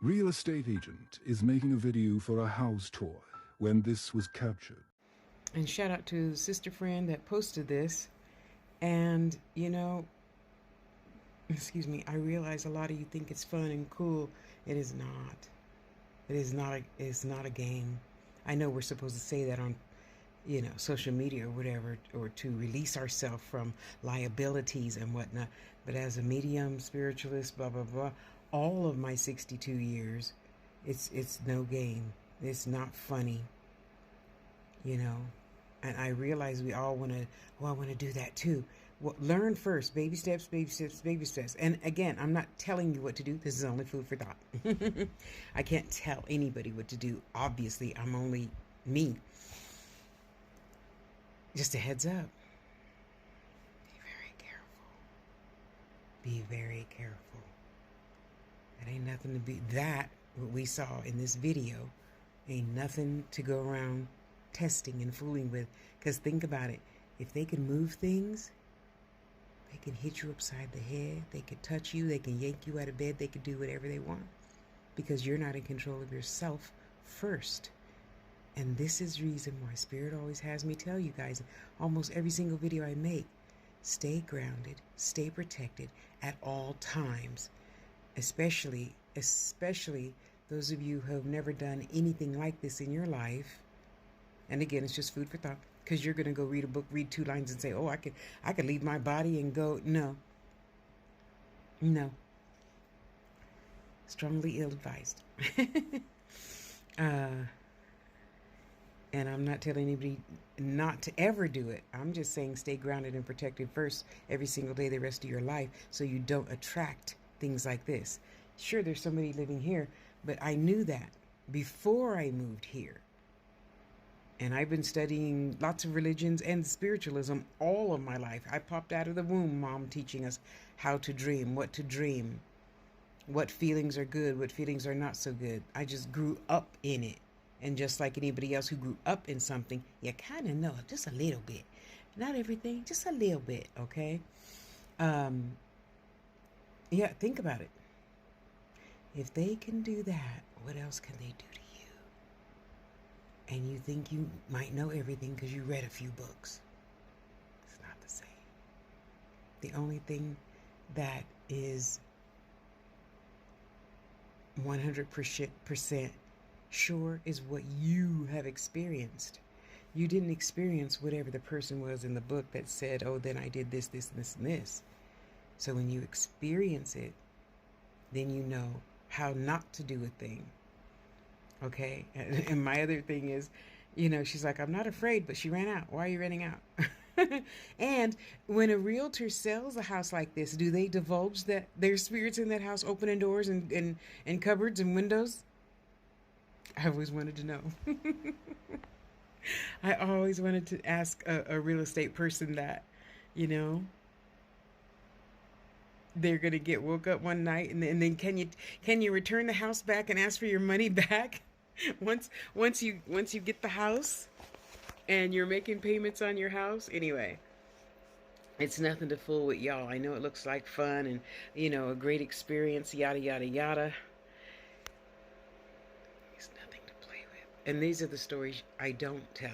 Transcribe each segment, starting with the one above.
Real estate agent is making a video for a house tour when this was captured. And shout out to the sister friend that posted this. And, excuse me, I realize a lot of you think it's fun and cool. It is not. It's not a game. I know we're supposed to say that on, social media or whatever, or to release ourselves from liabilities and whatnot. But as a medium, spiritualist, blah, blah, blah, all of my 62 years, it's no game. It's not funny, you know. And I realize we all want to, I want to do that too. Well, learn first, baby steps, baby steps, baby steps. And again, I'm not telling you what to do. This is only food for thought. I can't tell anybody what to do. Obviously, I'm only me. Just a heads up. Be very careful. Be very careful. That ain't nothing to be, that, what we saw in this video, ain't nothing to go around testing and fooling with. Because think about it. If they can move things, they can hit you upside the head. They can touch you. They can yank you out of bed. They can do whatever they want. Because you're not in control of yourself first. And this is the reason why Spirit always has me tell you guys, almost every single video I make, stay grounded, stay protected at all times. Especially those of you who have never done anything like this in your life. And again, it's just food for thought, because you're going to go read a book, read 2 lines and say, oh, I could leave my body and go. No. Strongly ill-advised. And I'm not telling anybody not to ever do it. I'm just saying stay grounded and protected first every single day the rest of your life, so you don't attract things like this. Sure, there's somebody living here, but I knew that before I moved here. And I've been studying lots of religions and spiritualism all of my life. I popped out of the womb, Mom teaching us how to dream, what feelings are good, what feelings are not so good. I just grew up in it. And just like anybody else who grew up in something, you kind of know just a little bit. Not everything, just a little bit, okay? Yeah, think about it. If they can do that, what else can they do to you? And you think you might know everything because you read a few books. It's not the same. The only thing that is 100% sure is what you have experienced. You didn't experience whatever the person was in the book that said, oh, then I did this, this, this, and this. So when you experience it, then you know how not to do a thing. Okay? And my other thing is, she's like, I'm not afraid, but she ran out. Why are you running out? And when a realtor sells a house like this, do they divulge that there's spirits in that house opening doors and cupboards and windows? I always wanted to know. I always wanted to ask a real estate person that, they're gonna get woke up one night and then can you return the house back and ask for your money back once you get the house and you're making payments on your house. Anyway, it's nothing to fool with y'all. I know it looks like fun and a great experience, yada yada yada. It's nothing to play with. And these are the stories I don't tell,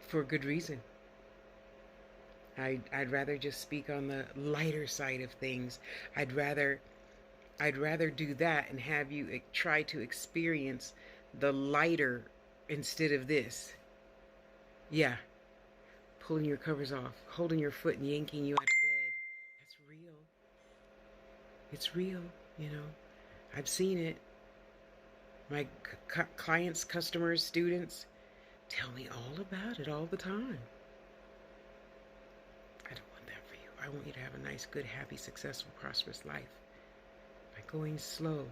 for good reason. I'd rather just speak on the lighter side of things. I'd rather do that and have you try to experience the lighter instead of this. Yeah. Pulling your covers off, holding your foot and yanking you out of bed. That's real. It's real, I've seen it. My clients, customers, students tell me all about it all the time. I don't want that for you. I want you to have a nice, good, happy, successful, prosperous life by going slow.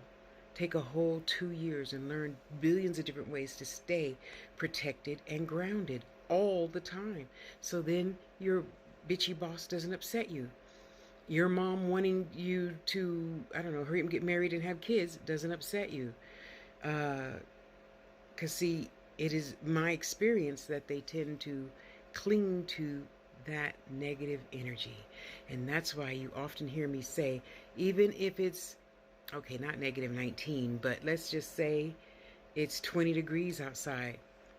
Take a whole 2 years and learn billions of different ways to stay protected and grounded all the time. So then your bitchy boss doesn't upset you. Your mom wanting you to, I don't know, hurry up and get married and have kids doesn't upset you. Because see, it is my experience that they tend to cling to that negative energy. And that's why you often hear me say, even if it's, okay, not negative 19, but let's just say it's 20 degrees outside,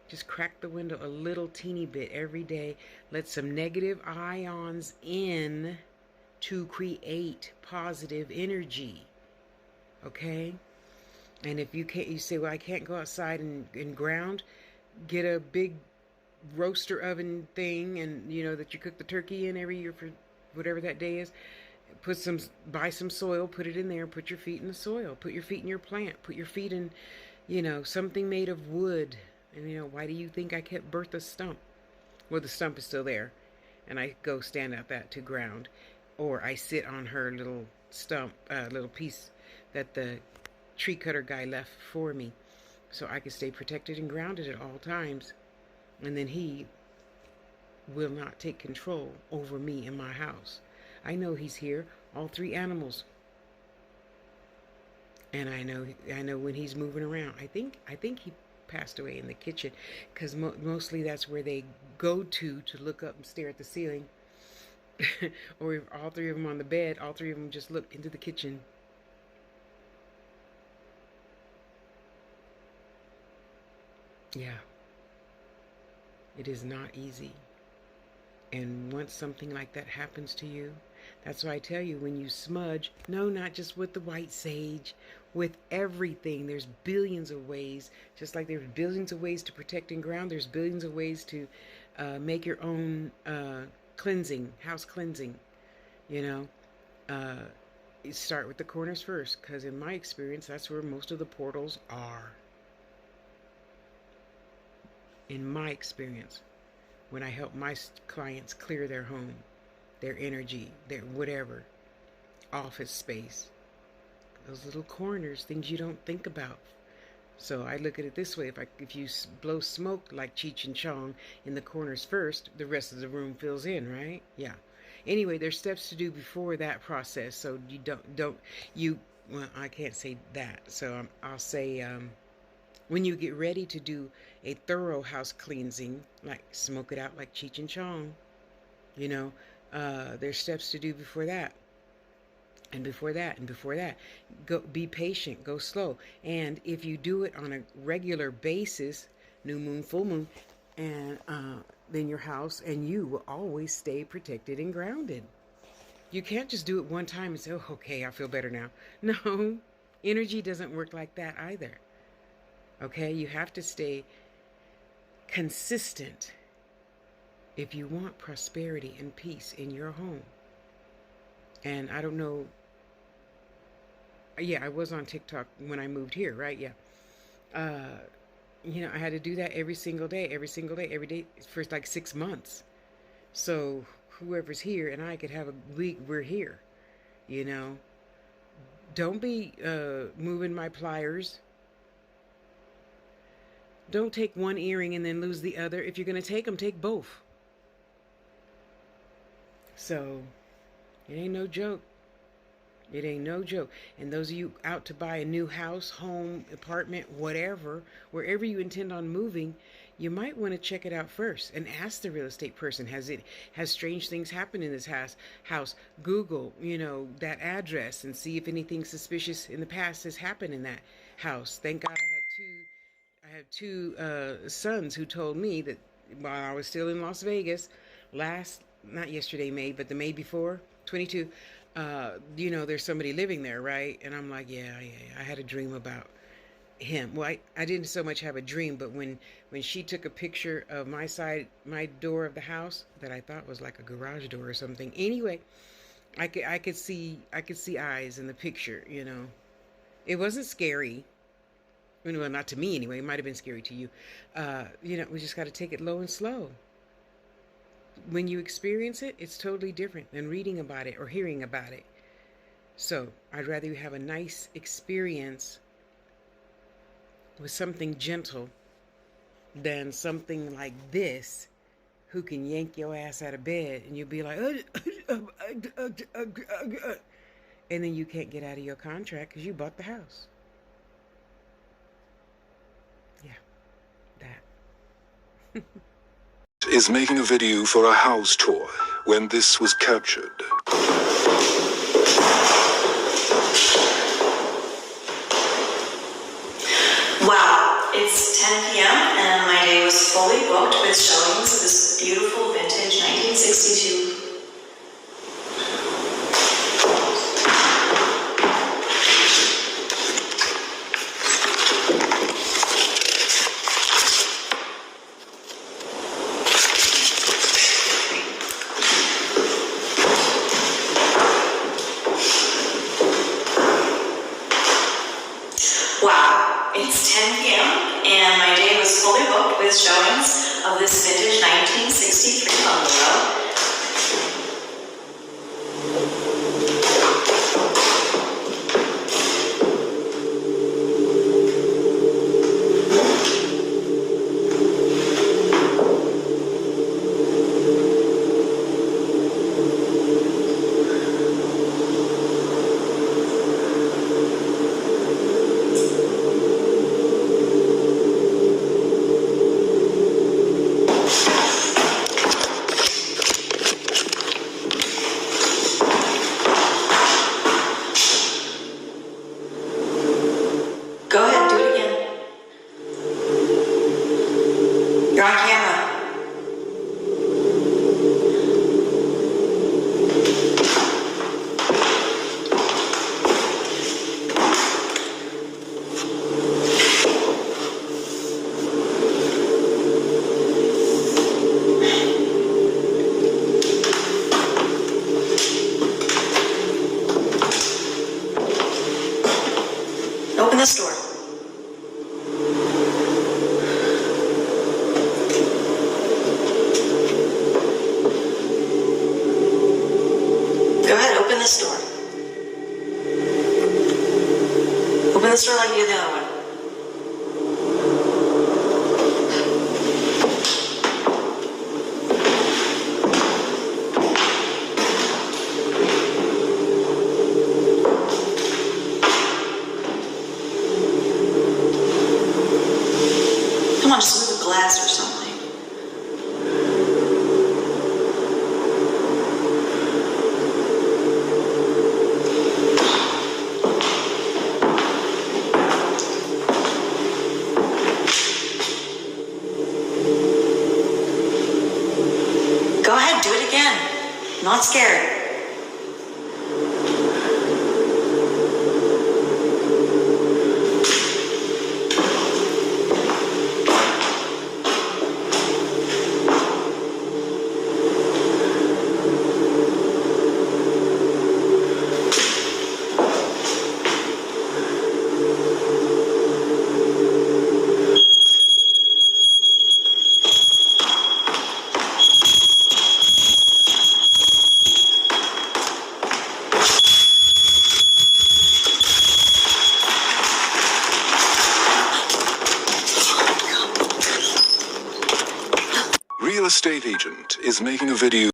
just crack the window a little teeny bit every day. Let some negative ions in to create positive energy. Okay? And if you can't, you say, well, I can't go outside and ground, get a big roaster oven thing, and that you cook the turkey in every year for whatever that day is. Buy some soil, put it in there, put your feet in the soil, put your feet in your plant, put your feet in, something made of wood. And why do you think I kept Bertha's stump? Well, the stump is still there, and I go stand out that to ground, or I sit on her little stump, little piece that the tree cutter guy left for me, so I can stay protected and grounded at all times. And then he will not take control over me in my house. I know he's here, all three animals. And I know when he's moving around. I think he passed away in the kitchen, because mostly that's where they go to look up and stare at the ceiling. Or if all three of them on the bed, all three of them just look into the kitchen. Yeah. It is not easy. And once something like that happens to you, that's why I tell you, when you smudge, no, not just with the white sage, with everything. There's billions of ways. Just like there's billions of ways to protect and ground, there's billions of ways to make your own cleansing, house cleansing. You start with the corners first, because in my experience, that's where most of the portals are. In my experience, when I help my clients clear their home, their energy, their whatever, office space, those little corners, things you don't think about. So I look at it this way: if you blow smoke like Cheech and Chong in the corners first, the rest of the room fills in, right? Yeah. Anyway, there's steps to do before that process. So you well, I can't say that. So I'll say, when you get ready to do a thorough house cleansing, like smoke it out like Cheech and Chong, there's steps to do before that. And before that, and before that. Be patient, go slow. And if you do it on a regular basis, new moon, full moon, and then your house and you will always stay protected and grounded. You can't just do it one time and say, oh, okay, I feel better now. No, energy doesn't work like that either. Okay, you have to stay consistent if you want prosperity and peace in your home. And I don't know. Yeah, I was on TikTok when I moved here, right? Yeah. I had to do that every single day, every day for like 6 months. So whoever's here and I could have a week, we're here. Don't be moving my pliers. Don't take one earring and then lose the other. If you're going to take them, take both. So, it ain't no joke. It ain't no joke. And those of you out to buy a new house, home, apartment, whatever, wherever you intend on moving, you might want to check it out first and ask the real estate person, has strange things happened in this house? Google, that address and see if anything suspicious in the past has happened in that house. Thank God I have two sons who told me that while I was still in Las Vegas, not yesterday May, but the May before, 22, there's somebody living there, right? And I'm like, yeah, I had a dream about him. Well, I didn't so much have a dream, but when she took a picture of my door of the house that I thought was like a garage door or something. Anyway, I could see eyes in the picture. It wasn't scary. Well, not to me anyway. It might have been scary to you. We just got to take it low and slow. When you experience it, it's totally different than reading about it or hearing about it. So I'd rather you have a nice experience with something gentle than something like this, who can yank your ass out of bed and you'll be like, and then you can't get out of your contract because you bought the house. Yeah, that. is making a video for a house tour when this was captured. Wow, it's 10 p.m. and my day was fully booked with showings of this beautiful vintage 1962. Wow, it's 10 p.m. and my day was fully booked with showings of this vintage 1963 bungalow. Go ahead, do it again. You're on camera. Open this door. Go ahead, open this door. Open this door like you did the other one. Come on, just move a glass or something. Go ahead, do it again. I'm not scared. Real estate agent is making a video